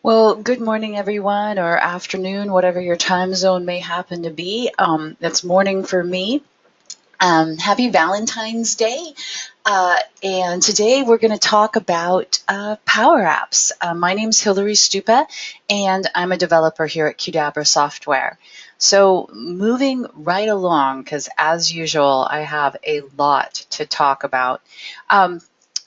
Well, good morning, everyone, or afternoon, whatever your time zone may happen to be. It's morning for me. Happy Valentine's Day. And today we're going to talk about Power Apps. My name's Hilary Stupa, and I'm a developer here at Qdabra Software. So moving right along, because as usual, I have a lot to talk about. Um,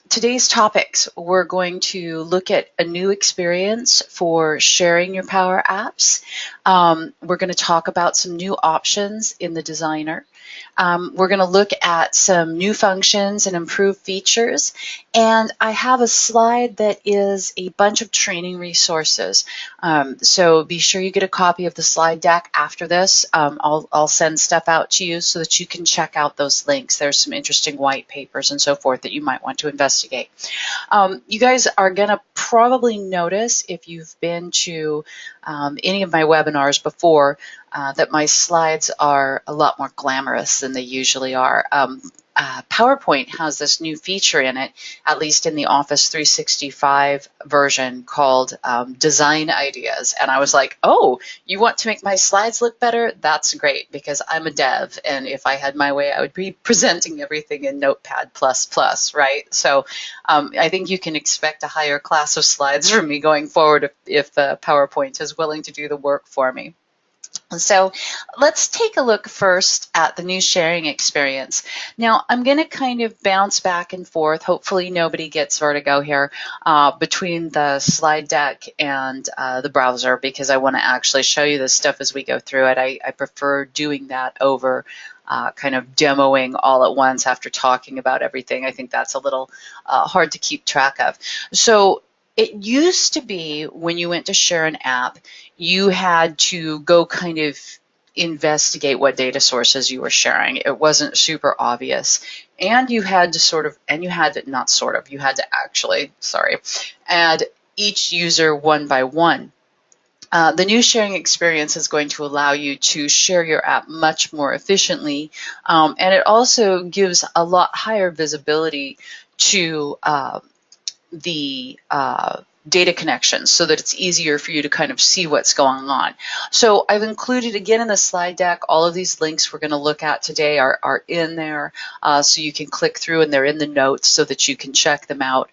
Today's topics, we're going to look at a new experience for sharing your Power Apps. We're going to talk about some new options in the designer. We're going to look at some new functions and improved features. And I have a slide that is a bunch of training resources. So be sure you get a copy of the slide deck after this. I'll send stuff out to you so that you can check out those links. There's some interesting white papers and so forth that you might want to investigate. You guys are going to probably notice if you've been to any of my webinars before that my slides are a lot more glamorous than they usually are. PowerPoint has this new feature in it, at least in the Office 365 version, called Design Ideas. And I was like, oh, you want to make my slides look better? That's great, because I'm a dev, and if I had my way, I would be presenting everything in Notepad++, right? So I think you can expect a higher class of slides from me going forward if PowerPoint is willing to do the work for me. So let's take a look first at the new sharing experience. Now, I'm going to kind of bounce back and forth. Hopefully nobody gets vertigo here between the slide deck and the browser, because I want to actually show you this stuff as we go through it. I prefer doing that over kind of demoing all at once after talking about everything. I think that's a little hard to keep track of. So it used to be when you went to share an app, you had to go kind of investigate what data sources you were sharing. It wasn't super obvious. And you had to you had to actually, add each user one by one. The new sharing experience is going to allow you to share your app much more efficiently, and it also gives a lot higher visibility to the data connections so that it's easier for you to kind of see what's going on. So I've included, again, in the slide deck, all of these links we're going to look at today are in there, so you can click through, and they're in the notes so that you can check them out.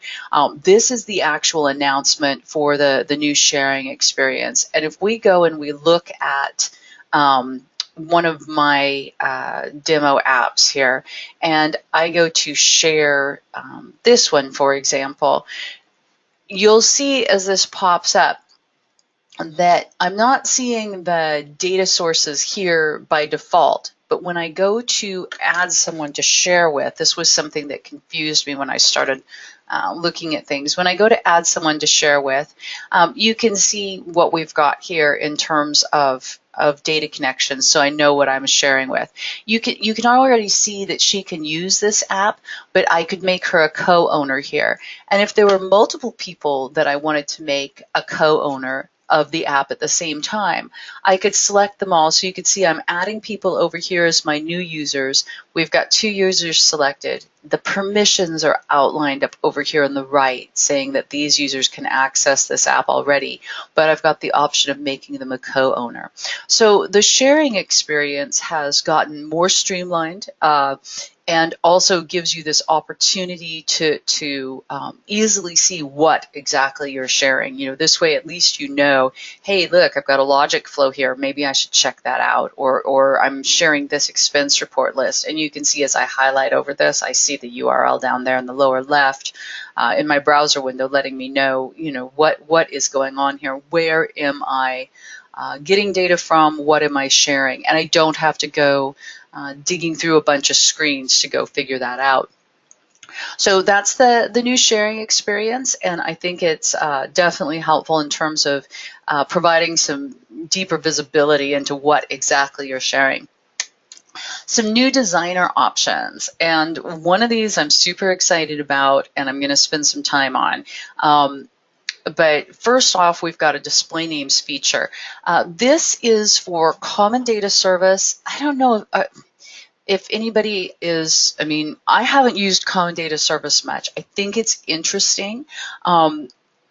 This is the actual announcement for the new sharing experience. And if we go and we look at one of my demo apps here, and I go to share this one, for example, you'll see as this pops up that I'm not seeing the data sources here by default. But when I go to add someone to share with, this was something that confused me when I started looking at things. When I go to add someone to share with, you can see what we've got here in terms of data connections, so I know what I'm sharing with. You can already see that she can use this app, but I could make her a co-owner here. And if there were multiple people that I wanted to make a co-owner of the app at the same time, I could select them all. So you can see I'm adding people over here as my new users. We've got 2 users selected. The permissions are outlined up over here on the right, saying that these users can access this app already, but I've got the option of making them a co-owner. So the sharing experience has gotten more streamlined, and also gives you this opportunity to easily see what exactly you're sharing. This way at least you know, hey, look, I've got a logic flow here. Maybe I should check that out. Or I'm sharing this expense report list. And you can see as I highlight over this, I see the URL down there in the lower left in my browser window, letting me know, what is going on here. Where am I getting data from? What am I sharing? And I don't have to go digging through a bunch of screens to go figure that out. So that's the new sharing experience, and I think it's definitely helpful in terms of providing some deeper visibility into what exactly you're sharing. Some new designer options, and one of these I'm super excited about, and I'm going to spend some time on. But first off, we've got a display names feature. This is for common data service. I don't know if anybody is, I haven't used common data service much. I think it's interesting.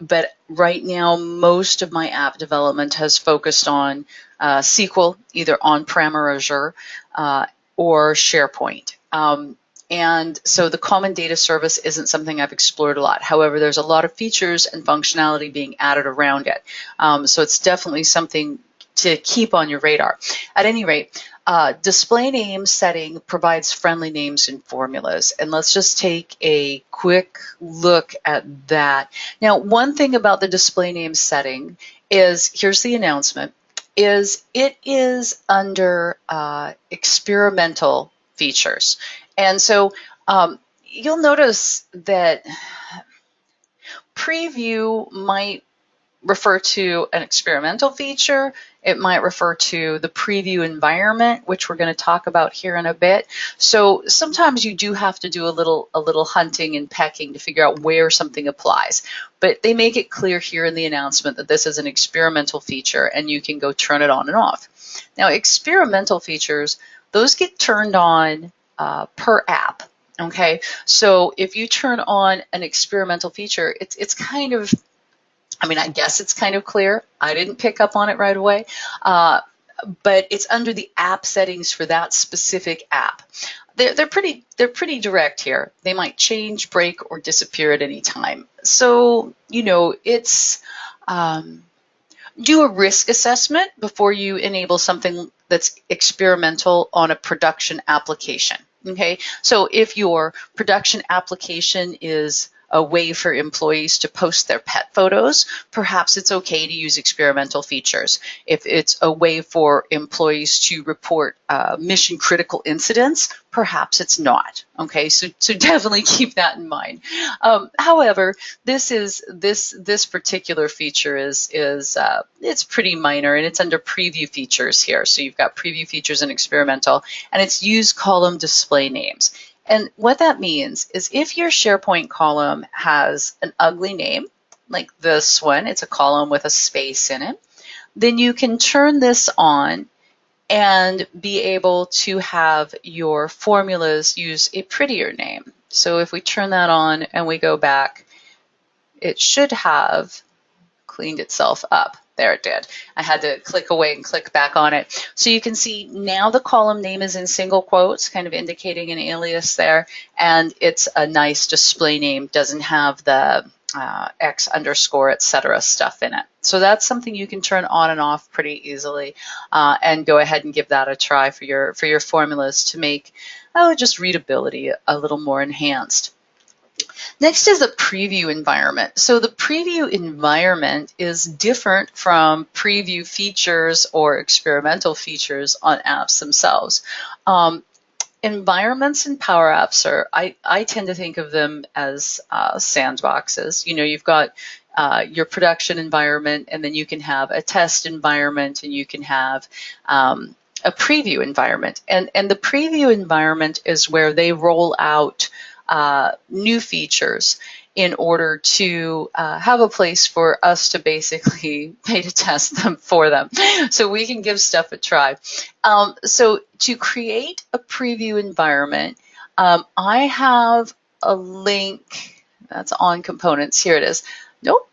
but right now, most of my app development has focused on SQL, either on-prem or Azure, or SharePoint. And so the common data service isn't something I've explored a lot. However, there's a lot of features and functionality being added around it. So it's definitely something to keep on your radar. At any rate, display name setting provides friendly names and formulas. And let's just take a quick look at that. Now, one thing about the display name setting is, here's the announcement, is it is under experimental features. And so you'll notice that preview might refer to an experimental feature. It might refer to the preview environment, which we're going to talk about here in a bit. So sometimes you do have to do a little hunting and pecking to figure out where something applies. But they make it clear here in the announcement that this is an experimental feature and you can go turn it on and off. Now, experimental features, those get turned on per app. Okay, so if you turn on an experimental feature, it's kind of, I mean, I guess it's kind of clear. I didn't pick up on it right away, but it's under the app settings for that specific app. They're pretty direct here. They might change, break, or disappear at any time. So it's do a risk assessment before you enable something that's experimental on a production application. Okay, so if your production application is a way for employees to post their pet photos, perhaps it's okay to use experimental features. If it's a way for employees to report mission critical incidents, perhaps it's not. Okay, so definitely keep that in mind. However, this particular feature is it's pretty minor, and it's under preview features here. So you've got preview features and experimental, and it's use column display names. And what that means is if your SharePoint column has an ugly name, like this one, it's a column with a space in it, then you can turn this on and be able to have your formulas use a prettier name. So if we turn that on and we go back, it should have cleaned itself up. There it did. I had to click away and click back on it. So you can see now the column name is in single quotes, kind of indicating an alias there, and it's a nice display name, doesn't have the X underscore, etc. stuff in it. So that's something you can turn on and off pretty easily, and go ahead and give that a try for your formulas to make just readability a little more enhanced. Next is the preview environment. So the preview environment is different from preview features or experimental features on apps themselves. Environments in PowerApps I tend to think of them as sandboxes. You've got your production environment, and then you can have a test environment, and you can have a preview environment. And the preview environment is where they roll out new features in order to have a place for us to basically pay to test them for them, so we can give stuff a try. So to create a preview environment, I have a link that's on components. Here it is. Nope.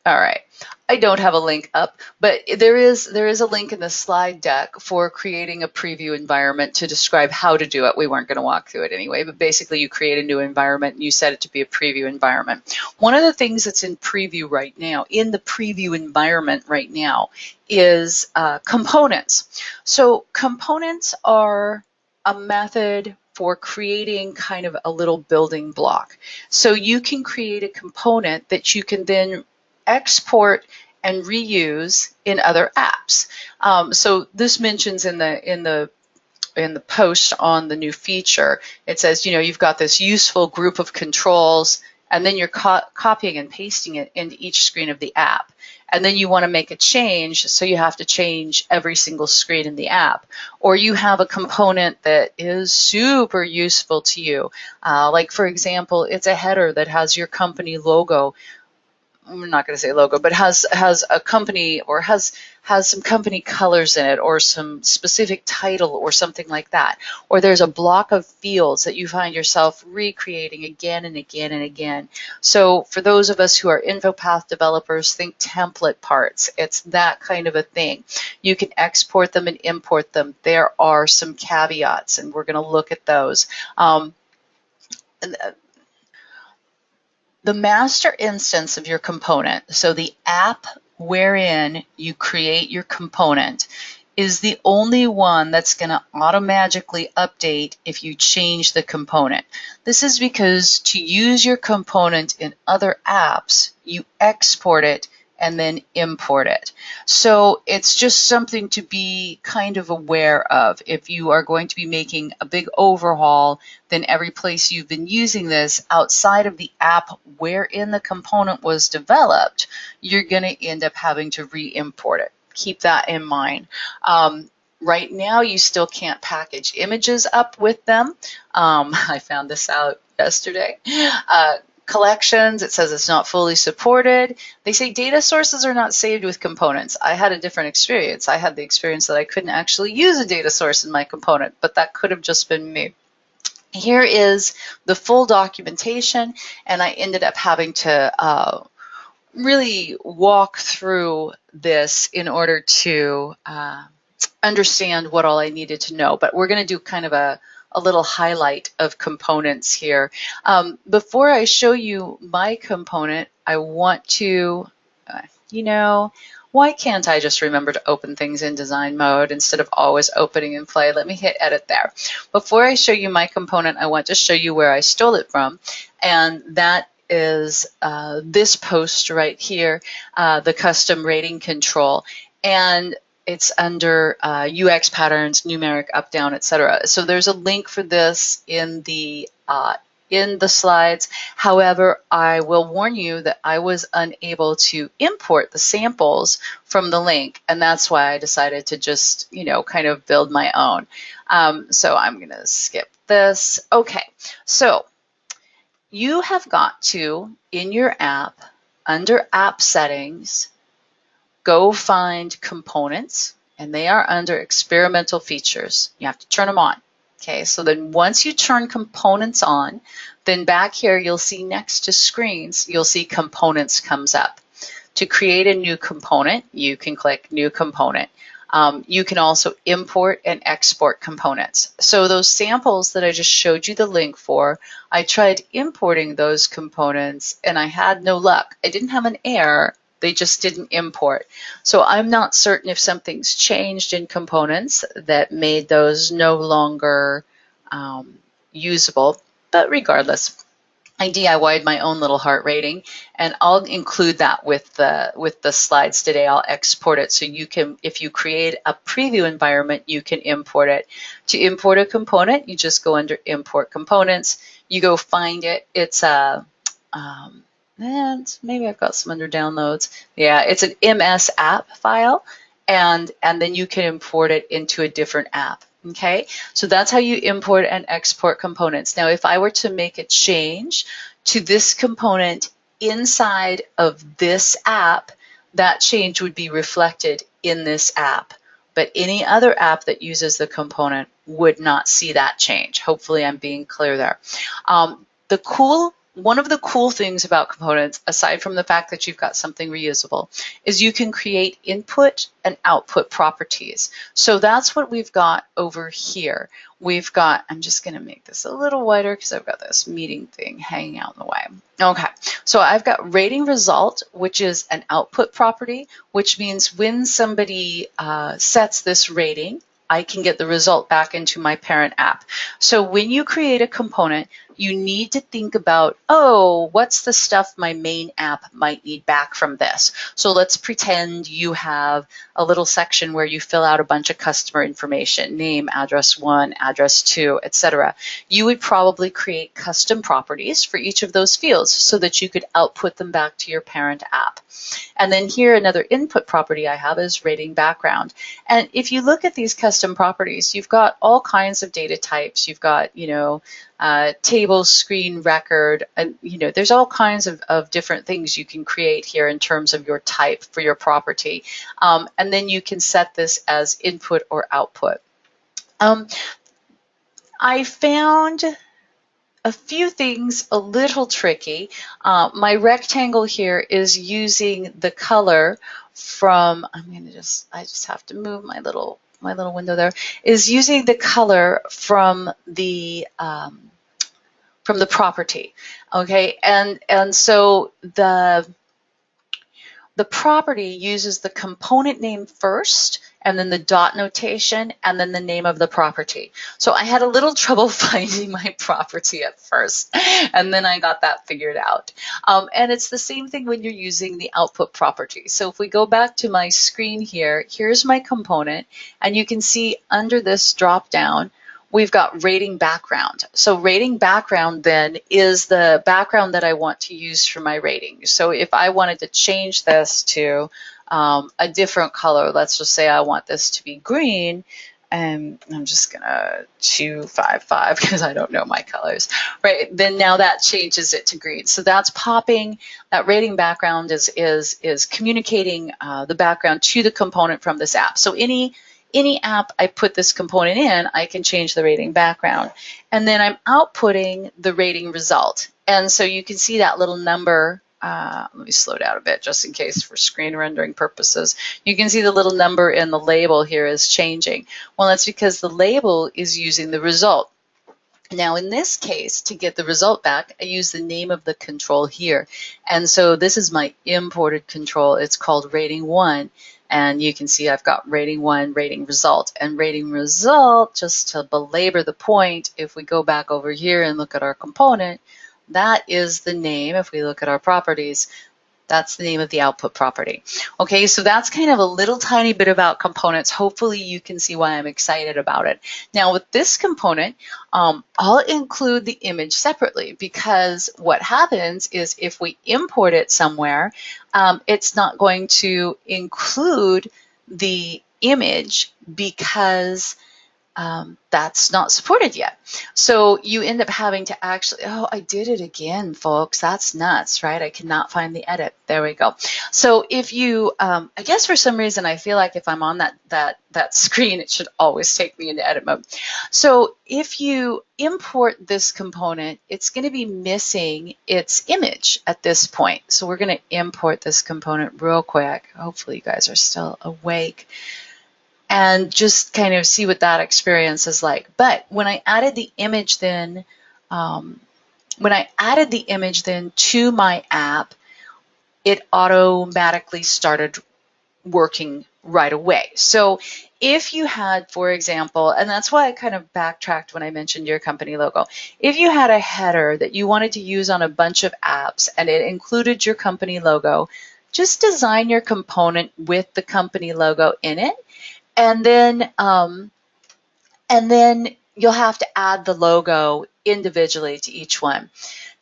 All right. I don't have a link up, but there is a link in the slide deck for creating a preview environment to describe how to do it. We weren't going to walk through it anyway, but basically you create a new environment and you set it to be a preview environment. One of the things that's in preview right now, in the preview environment right now, is components. So components are a method for creating kind of a little building block. So you can create a component that you can then export and reuse in other apps. So this mentions in the post on the new feature, it says, you've got this useful group of controls, and then you're copying and pasting it into each screen of the app. And then you want to make a change, so you have to change every single screen in the app. Or you have a component that is super useful to you. Like, for example, it's a header that has your company logo. I'm not going to say logo, but has a company, or has some company colors in it, or some specific title or something like that. Or there's a block of fields that you find yourself recreating again and again and again. So for those of us who are InfoPath developers, think template parts. It's that kind of a thing. You can export them and import them. There are some caveats, and we're going to look at those. The master instance of your component, so the app wherein you create your component, is the only one that's going to automatically update if you change the component. This is because to use your component in other apps, you export it and then import it. So it's just something to be kind of aware of. If you are going to be making a big overhaul, then every place you've been using this outside of the app wherein the component was developed, you're going to end up having to re-import it. Keep that in mind. Right now, you still can't package images up with them. I found this out yesterday. Collections, it says it's not fully supported. They say data sources are not saved with components. I had a different experience. I had the experience that I couldn't actually use a data source in my component, but that could have just been me. Here is the full documentation, and I ended up having to really walk through this in order to understand what all I needed to know. But we're going to do kind of a little highlight of components here. Before I show you my component, I want to, why can't I just remember to open things in design mode instead of always opening in play? Let me hit edit there. Before I show you my component, I want to show you where I stole it from, and that is this post right here, the custom rating control. And it's under UX patterns, numeric, up, down, etc. So there's a link for this in the slides. However, I will warn you that I was unable to import the samples from the link, and that's why I decided to just, kind of build my own. So I'm going to skip this. Okay, so you have got to, in your app, under App Settings, go find Components, and they are under Experimental Features. You have to turn them on. Okay, so then once you turn Components on, then back here you'll see next to Screens, you'll see Components comes up. To create a new component, you can click New Component. You can also import and export components. So those samples that I just showed you the link for, I tried importing those components and I had no luck. I didn't have an error, they just didn't import. So I'm not certain if something's changed in components that made those no longer usable, but regardless, I DIY'd my own little heart rating, and I'll include that with the slides today. I'll export it so you can, if you create a preview environment, you can import it. To import a component, you just go under Import Components. You go find it. It's a and maybe I've got some under Downloads. Yeah, it's an MS app file, and then you can import it into a different app. Okay, so that's how you import and export components. Now, if I were to make a change to this component inside of this app, that change would be reflected in this app. But any other app that uses the component would not see that change. Hopefully I'm being clear there. One of the cool things about components, aside from the fact that you've got something reusable, is you can create input and output properties. So that's what we've got over here. We've got, I'm just going to make this a little wider because I've got this meeting thing hanging out in the way. Okay, so I've got rating result, which is an output property, which means when somebody sets this rating, I can get the result back into my parent app. So when you create a component, you need to think about, oh, what's the stuff my main app might need back from this? So let's pretend you have a little section where you fill out a bunch of customer information, name, address 1, address 2, etc. You would probably create custom properties for each of those fields so that you could output them back to your parent app. And then here, another input property I have is rating background. And if you look at these custom properties, you've got all kinds of data types. You've got, table, screen, record, and there's all kinds of different things you can create here in terms of your type for your property. And then you can set this as input or output. I found a few things a little tricky. My rectangle here is using the color from, I just have to move my little window there, is using the color from the property. Okay, and so the property uses the component name first, and then the dot notation, and then the name of the property. So I had a little trouble finding my property at first, and then I got that figured out. And it's the same thing when you're using the output property. So if we go back to my screen here, here's my component, and you can see under this drop down, we've got rating background. So rating background then is the background that I want to use for my rating. So if I wanted to change this to a different color, let's just say I want this to be green, and I'm just gonna 255 because I don't know my colors, right? Then now that changes it to green. So that's popping, that rating background is communicating the background to the component from this app. So any app I put this component in, I can change the rating background. And then I'm outputting the rating result. And so you can see that little number. Let me slow down a bit just in case for screen rendering purposes. You can see the little number in the label here is changing. Well, that's because the label is using the result. Now in this case, to get the result back, I use the name of the control here. And so this is my imported control. It's called rating 1. And you can see I've got rating 1, rating result. And rating result, just to belabor the point, if we go back over here and look at our component, that is the name, if we look at our properties, that's the name of the output property. Okay, so that's kind of a little tiny bit about components. Hopefully you can see why I'm excited about it. Now with this component, I'll include the image separately, because what happens is if we import it somewhere, it's not going to include the image because that's not supported yet. So you end up having to actually, oh, I did it again, folks. That's nuts, right? I cannot find the edit. There we go. So if you, I guess for some reason, I feel like if I'm on that screen, it should always take me into edit mode. So if you import this component, it's going to be missing its image at this point. So we're going to import this component real quick. Hopefully you guys are still awake. And just kind of see what that experience is like. But when I added the image then, to my app, it automatically started working right away. So if you had, for example, and that's why I kind of backtracked when I mentioned your company logo. If you had a header that you wanted to use on a bunch of apps and it included your company logo, just design your component with the company logo in it. And then you'll have to add the logo individually to each one.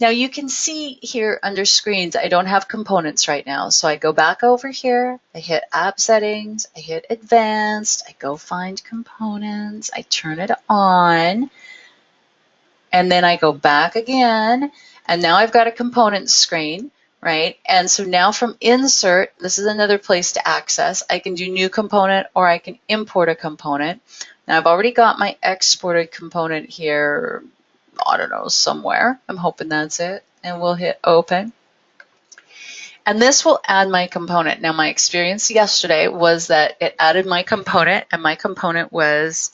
Now you can see here under screens, I don't have components right now. So I go back over here, I hit app settings, I hit advanced, I go find components, I turn it on, and then I go back again, and now I've got a component screen. Right? And so now from insert, this is another place to access. I can do new component or I can import a component. Now I've already got my exported component here, I don't know, somewhere. I'm hoping that's it. And we'll hit open. And this will add my component. Now my experience yesterday was that it added my component, and my component was,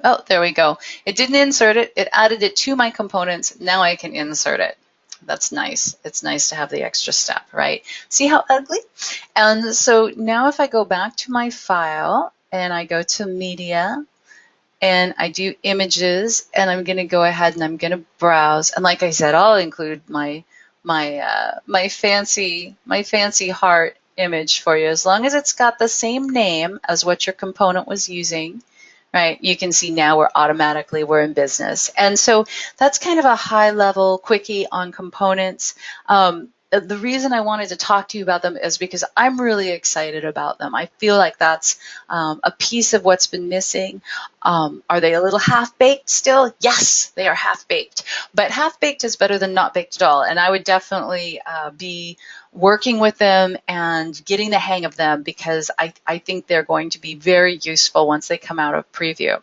oh, there we go. It didn't insert it. It added it to my components. Now I can insert it. That's nice. It's nice to have the extra step, right? See how ugly? And so now if I go back to my file and I go to media and I do images, and I'm going to go ahead and I'm going to browse. And like I said, I'll include my fancy heart image for you, as long as it's got the same name as what your component was using. Right, you can see now we're in business. And so that's kind of a high level quickie on components. the reason I wanted to talk to you about them is because I'm really excited about them. I feel like that's a piece of what's been missing. Are they a little half-baked still? Yes, they are half-baked. But half-baked is better than not baked at all. And I would definitely be working with them and getting the hang of them, because I think they're going to be very useful once they come out of preview.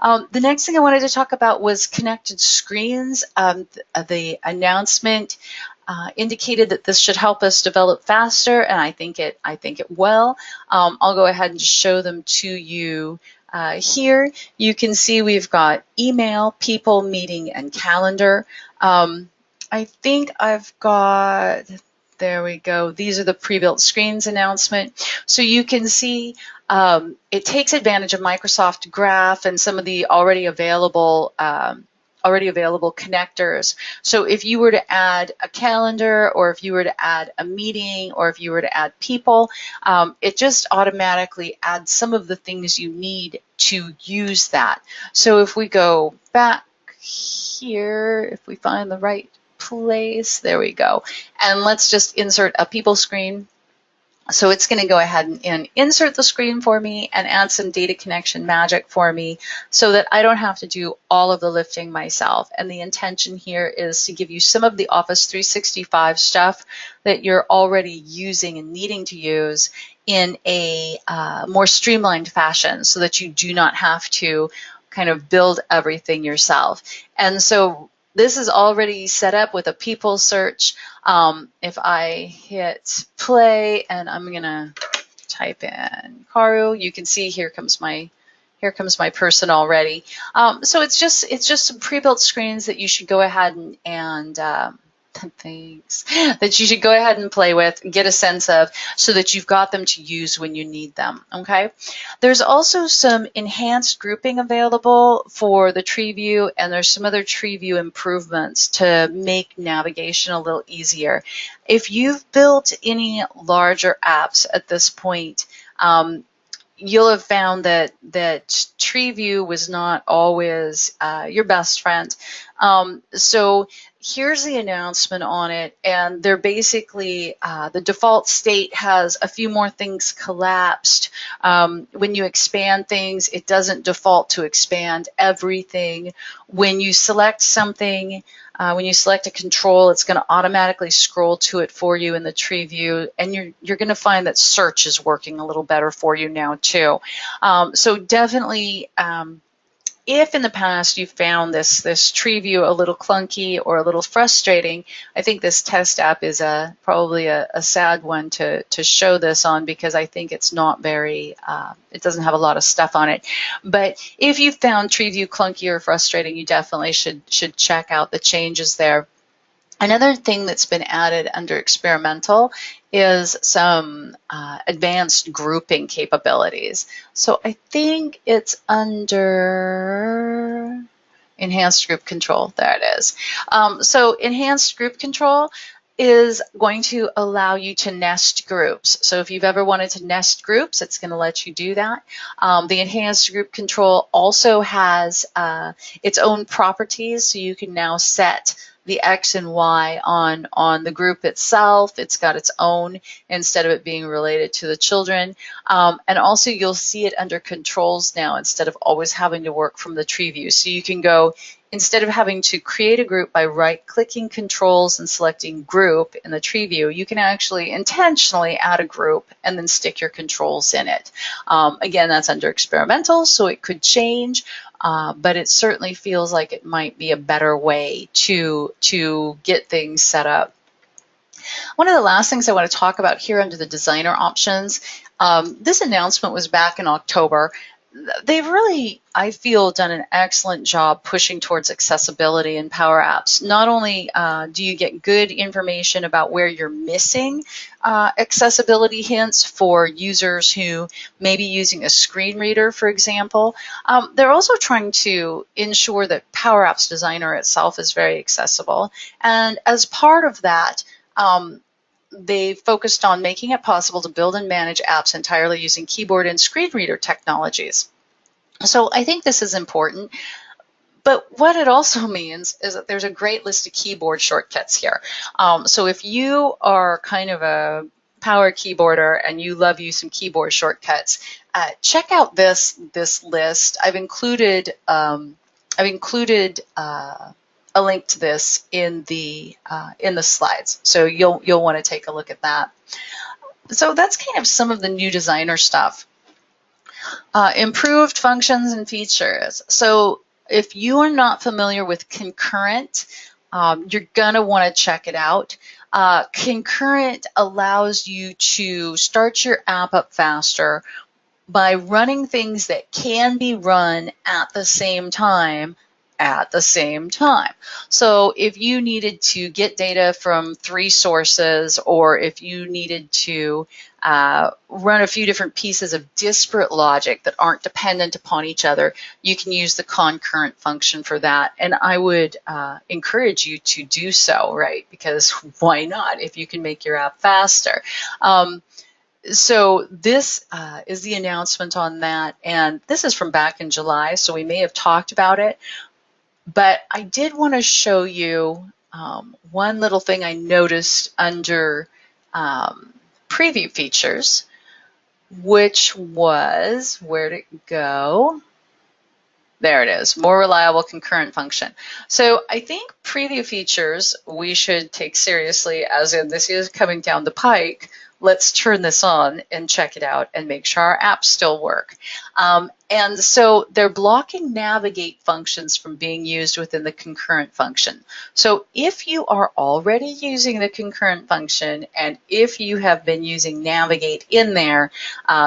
The next thing I wanted to talk about was connected screens. The announcement indicated that this should help us develop faster, and I think it will. I'll go ahead and just show them to you here. You can see we've got email, people, meeting, and calendar. I think I've got, there we go. These are the pre-built screens announcement. So you can see it takes advantage of Microsoft Graph and some of the already available connectors. So if you were to add a calendar, or if you were to add a meeting, or if you were to add people, it just automatically adds some of the things you need to use that. So if we go back here, if we find the right place, there we go. And let's just insert a people screen. So it's going to go ahead and insert the screen for me and add some data connection magic for me, so that I don't have to do all of the lifting myself. And the intention here is to give you some of the Office 365 stuff that you're already using and needing to use in a more streamlined fashion, so that you do not have to kind of build everything yourself. And so this is already set up with a people search. If I hit play and I'm gonna type in Karu, you can see here comes my person already. So it's just some pre-built screens that you should go ahead and things that you should go ahead and play with, get a sense of, so that you've got them to use when you need them. Okay. There's also some enhanced grouping available for the tree view, and there's some other tree view improvements to make navigation a little easier. If you've built any larger apps at this point, you'll have found that tree view was not always your best friend. So here's the announcement on it, and they're basically, the default state has a few more things collapsed. When you expand things, it doesn't default to expand everything. When you select something, when you select a control, it's going to automatically scroll to it for you in the tree view, and you're going to find that search is working a little better for you now too. So definitely, if in the past you found this tree view a little clunky or a little frustrating, I think this test app is probably a sad one to show this on, because I think it's not very, it doesn't have a lot of stuff on it. But if you found tree view clunky or frustrating, you definitely should check out the changes there. Another thing that's been added under experimental is some advanced grouping capabilities. So I think it's under enhanced group control. There it is. So enhanced group control is going to allow you to nest groups. So if you've ever wanted to nest groups, it's going to let you do that. The enhanced group control also has its own properties, so you can now set the X and Y on the group itself. It's got its own, instead of it being related to the children. And also you'll see it under controls now, instead of always having to work from the tree view. So you can go, instead of having to create a group by right-clicking controls and selecting group in the tree view, you can actually intentionally add a group and then stick your controls in it. Again, that's under experimental, so it could change. But it certainly feels like it might be a better way to get things set up. One of the last things I want to talk about here under the designer options, this announcement was back in October. They've really, I feel, done an excellent job pushing towards accessibility in PowerApps. Not only do you get good information about where you're missing accessibility hints for users who may be using a screen reader, for example, they're also trying to ensure that PowerApps Designer itself is very accessible. And as part of that, they focused on making it possible to build and manage apps entirely using keyboard and screen reader technologies. So I think this is important. But what it also means is that there's a great list of keyboard shortcuts here. So if you are kind of a power keyboarder and you love using keyboard shortcuts, check out this list. I've included a link to this in the slides, so you'll want to take a look at that. So that's kind of some of the new designer stuff. Improved functions and features. So if you are not familiar with concurrent, you're gonna want to check it out. Concurrent allows you to start your app up faster by running things that can be run at the same time. So if you needed to get data from 3 sources, or if you needed to run a few different pieces of disparate logic that aren't dependent upon each other, you can use the concurrent function for that. And I would encourage you to do so, right? Because why not if you can make your app faster? So this is the announcement on that, and this is from back in July, so we may have talked about it, but I did want to show you one little thing I noticed under preview features, which was, where'd it go? There it is, more reliable concurrent function. So I think preview features we should take seriously, as in this is coming down the pike. Let's turn this on and check it out and make sure our apps still work. And so they're blocking navigate functions from being used within the concurrent function. So if you are already using the concurrent function, and if you have been using navigate in there,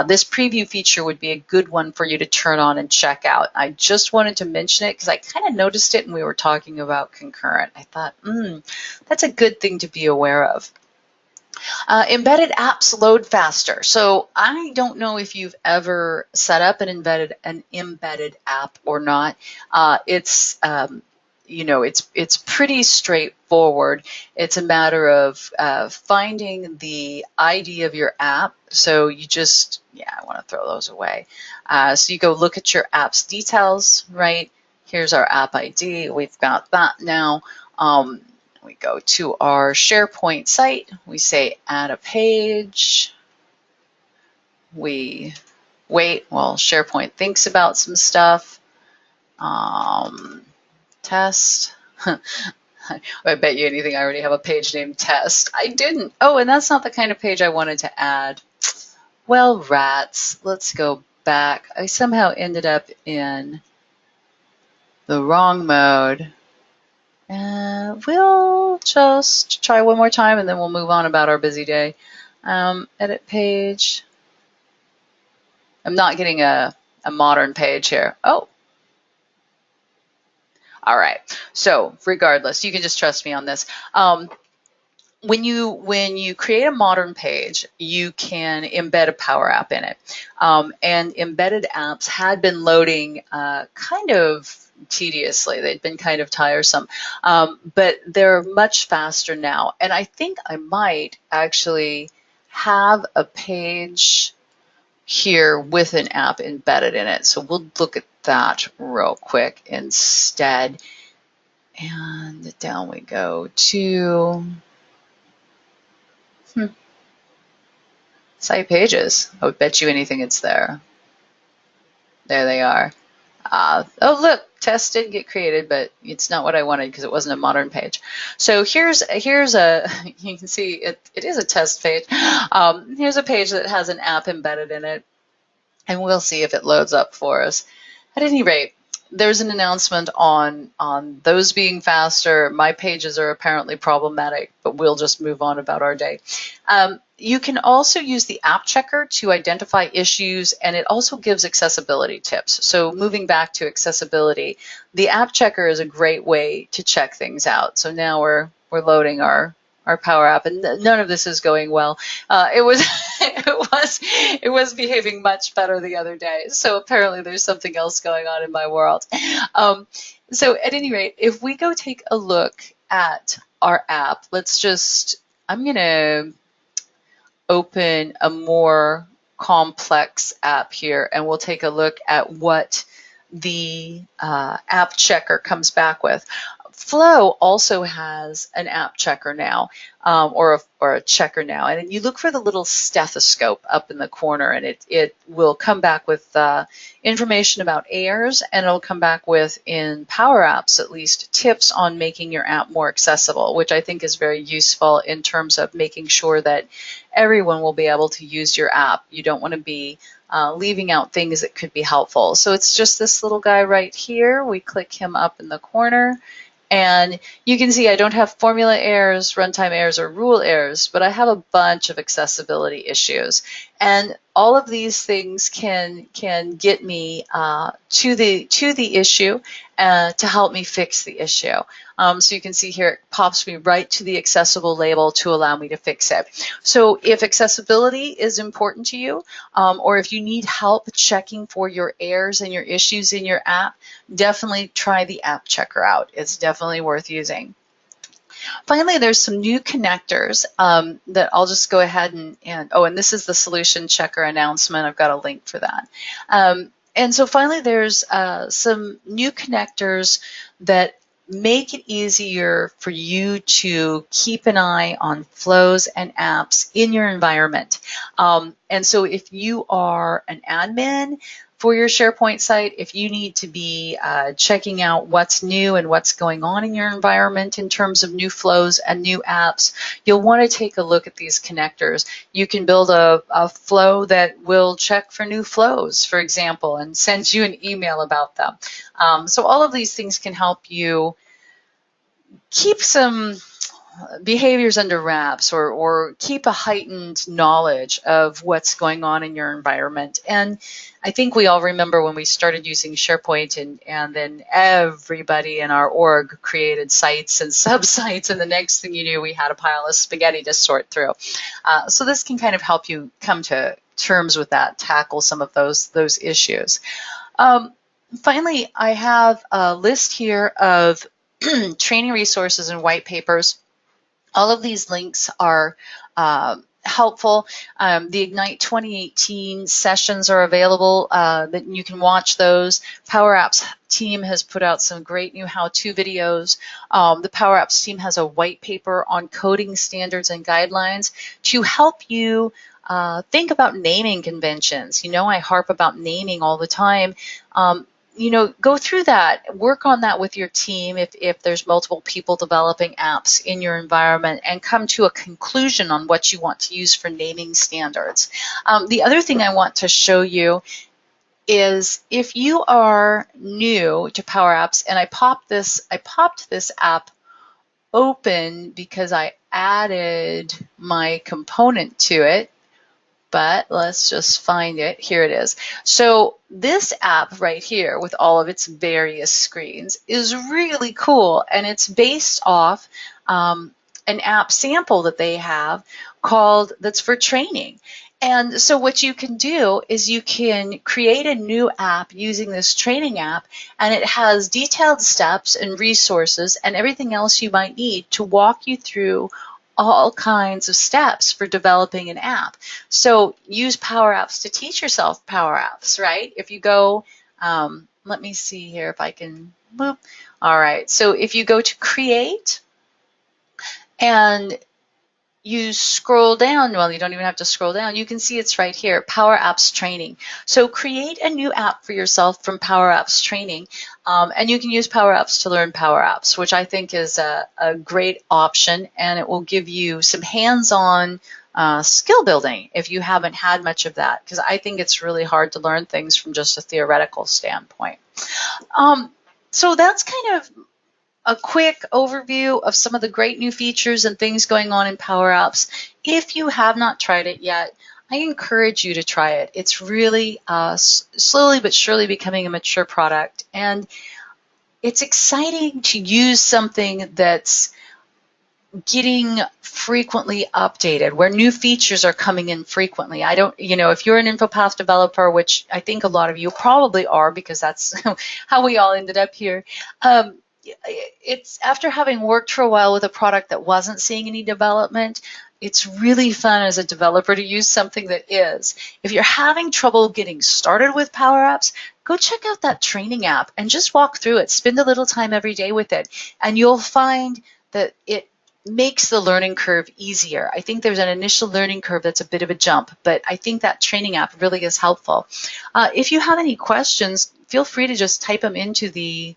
this preview feature would be a good one for you to turn on and check out. I just wanted to mention it because I kind of noticed it when we were talking about concurrent. I thought, that's a good thing to be aware of. Embedded apps load faster. So I don't know if you've ever set up an embedded app or not. It's pretty straightforward. It's a matter of finding the ID of your app. So you just, I want to throw those away. So you go look at your app's details, right? Here's our app ID. We've got that now. We go to our SharePoint site, we say add a page, we wait while SharePoint thinks about some stuff, test. I bet you anything I already have a page named test. I didn't. Oh, and that's not the kind of page I wanted to add. Well, rats, let's go back. I somehow ended up in the wrong mode. And we'll just try one more time and then we'll move on about our busy day. Edit page. I'm not getting a modern page here. Oh. All right. So regardless, you can just trust me on this. When you create a modern page, you can embed a Power App in it. And embedded apps had been loading kind of tediously. They'd been kind of tiresome, but they're much faster now. And I think I might actually have a page here with an app embedded in it. So we'll look at that real quick instead. And down we go to site pages. I would bet you anything it's there. There they are. Oh, look, test did get created, but it's not what I wanted because it wasn't a modern page. So here's a, you can see it is a test page. Here's a page that has an app embedded in it, and we'll see if it loads up for us. At any rate, there's an announcement on those being faster. My pages are apparently problematic, but we'll just move on about our day. You can also use the app checker to identify issues, and it also gives accessibility tips. So moving back to accessibility, the app checker is a great way to check things out. So now we're loading our Power App, and none of this is going well. It was behaving much better the other day. So apparently there's something else going on in my world. So at any rate, if we go take a look at our app, I'm gonna open a more complex app here, and we'll take a look at what the app checker comes back with. Flow also has an app checker now, or a checker now, and you look for the little stethoscope up in the corner, and it will come back with information about errors, and it'll come back with, in PowerApps at least, tips on making your app more accessible, which I think is very useful in terms of making sure that everyone will be able to use your app. You don't want to be leaving out things that could be helpful. So it's just this little guy right here. We click him up in the corner, and you can see I don't have formula errors, runtime errors, or rule errors, but I have a bunch of accessibility issues. And all of these things can get me to the issue to help me fix the issue. So you can see here it pops me right to the accessible label to allow me to fix it. So if accessibility is important to you, or if you need help checking for your errors and your issues in your app, definitely try the app checker out. It's definitely worth using. Finally, there's some new connectors that I'll just go ahead and this is the solution checker announcement. I've got a link for that. And so finally, there's some new connectors that make it easier for you to keep an eye on flows and apps in your environment. And so if you are an admin for your SharePoint site, if you need to be checking out what's new and what's going on in your environment in terms of new flows and new apps, you'll want to take a look at these connectors. You can build a flow that will check for new flows, for example, and send you an email about them. So all of these things can help you keep some behaviors under wraps, or keep a heightened knowledge of what's going on in your environment. And I think we all remember when we started using SharePoint, and then everybody in our org created sites and subsites, and the next thing you knew, we had a pile of spaghetti to sort through. So this can kind of help you come to terms with that, tackle some of those issues. Finally, I have a list here of training resources and white papers. All of these links are helpful. The Ignite 2018 sessions are available that you can watch those. PowerApps team has put out some great new how-to videos. The PowerApps team has a white paper on coding standards and guidelines to help you think about naming conventions. You know, I harp about naming all the time. Go through that, work on that with your team if there's multiple people developing apps in your environment, and come to a conclusion on what you want to use for naming standards. The other thing I want to show you is if you are new to PowerApps, and I popped this app open because I added my component to it. But let's just find it. Here it is. So this app right here with all of its various screens is really cool, and it's based off an app sample that they have that's for training. And so what you can do is you can create a new app using this training app, and it has detailed steps and resources and everything else you might need to walk you through all kinds of steps for developing an app. So use PowerApps to teach yourself PowerApps, right? If you go, let me see here if I can, boop. All right, so if you go to Create and you scroll down, well, you don't even have to scroll down, you can see it's right here, PowerApps Training. So create a new app for yourself from PowerApps Training, and you can use PowerApps to learn PowerApps, which I think is a great option, and it will give you some hands-on skill building if you haven't had much of that, because I think it's really hard to learn things from just a theoretical standpoint. So that's kind of a quick overview of some of the great new features and things going on in PowerApps. If you have not tried it yet, I encourage you to try it. It's really slowly but surely becoming a mature product, and it's exciting to use something that's getting frequently updated, where new features are coming in frequently. If you're an InfoPath developer, which I think a lot of you probably are because that's how we all ended up here, it's after having worked for a while with a product that wasn't seeing any development, it's really fun as a developer to use something that is. If you're having trouble getting started with PowerApps, go check out that training app and just walk through it. Spend a little time every day with it, and you'll find that it makes the learning curve easier. I think there's an initial learning curve that's a bit of a jump, but I think that training app really is helpful. If you have any questions, feel free to just type them into the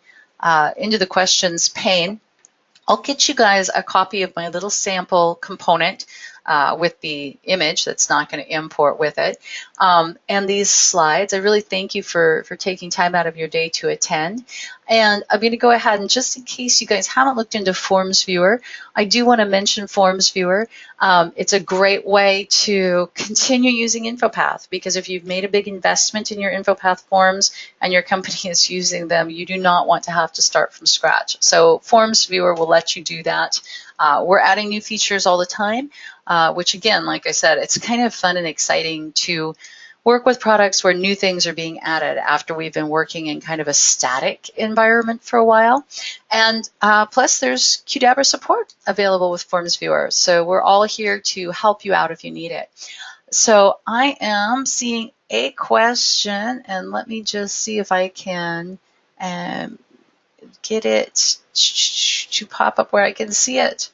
questions pane. I'll get you guys a copy of my little sample component with the image that's not going to import with it. And these slides, I really thank you for taking time out of your day to attend. And I'm going to go ahead and just in case you guys haven't looked into Forms Viewer, I do want to mention Forms Viewer. It's a great way to continue using InfoPath because if you've made a big investment in your InfoPath forms and your company is using them, you do not want to have to start from scratch. So Forms Viewer will let you do that. We're adding new features all the time, which again, like I said, it's kind of fun and exciting to work with products where new things are being added after we've been working in kind of a static environment for a while. And plus there's Qdabra support available with Forms Viewer. So we're all here to help you out if you need it. So I am seeing a question, and let me just see if I can get it to pop up where I can see it.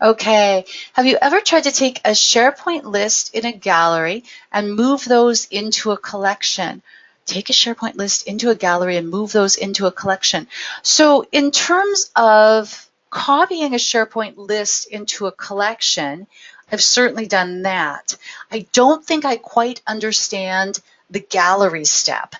Okay, have you ever tried to take a SharePoint list in a gallery and move those into a collection? Take a SharePoint list into a gallery and move those into a collection. So in terms of copying a SharePoint list into a collection, I've certainly done that. I don't think I quite understand the gallery step.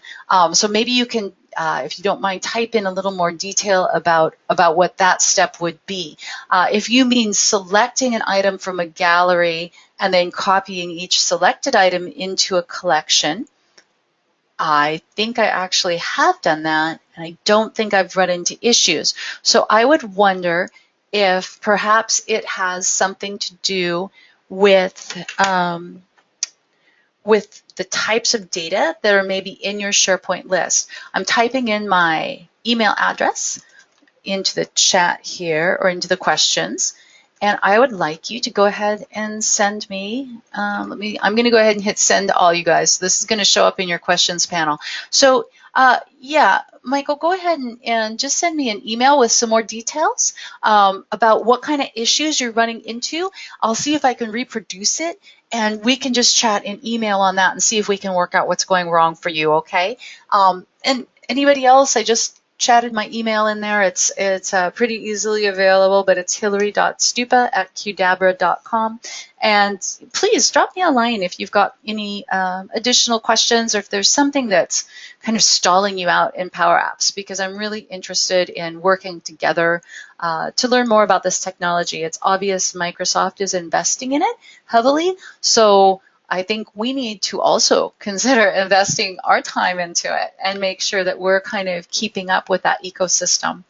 So maybe you can, if you don't mind, type in a little more detail about what that step would be. If you mean selecting an item from a gallery and then copying each selected item into a collection, I think I actually have done that, and I don't think I've run into issues. So I would wonder if perhaps it has something to do with the types of data that are maybe in your SharePoint list. I'm typing in my email address into the chat here or into the questions, and I would like you to go ahead and send me, I'm going to go ahead and hit send to all you guys. This is going to show up in your questions panel. So yeah, Michael, go ahead and just send me an email with some more details about what kind of issues you're running into. I'll see if I can reproduce it, and we can just chat in email on that and see if we can work out what's going wrong for you, okay? And anybody else, I just chatted my email in there. It's pretty easily available, but it's hillary.stupa@qdabra.com. And please drop me a line if you've got any additional questions or if there's something that's kind of stalling you out in PowerApps, because I'm really interested in working together to learn more about this technology. It's obvious Microsoft is investing in it heavily, so I think we need to also consider investing our time into it and make sure that we're kind of keeping up with that ecosystem.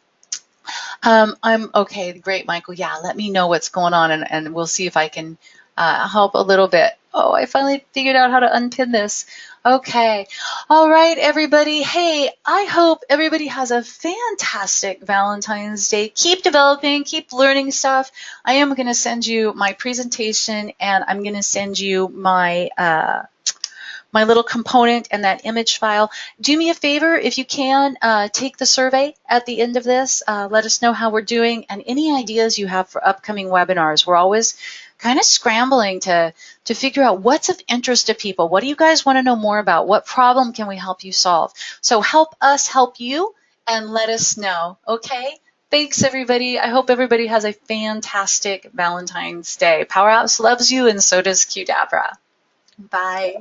I'm okay, great, Michael. Yeah, let me know what's going on, and we'll see if I can help a little bit. Oh, I finally figured out how to unpin this. Okay. All right, everybody. Hey, I hope everybody has a fantastic Valentine's Day. Keep developing, keep learning stuff. I am going to send you my presentation, and I'm going to send you my my little component and that image file. Do me a favor, if you can, take the survey at the end of this. Let us know how we're doing and any ideas you have for upcoming webinars. We're always kind of scrambling to figure out what's of interest to people. What do you guys want to know more about? What problem can we help you solve? So help us help you and let us know, okay? Thanks, everybody. I hope everybody has a fantastic Valentine's Day. PowerApps loves you, and so does Qdabra. Bye.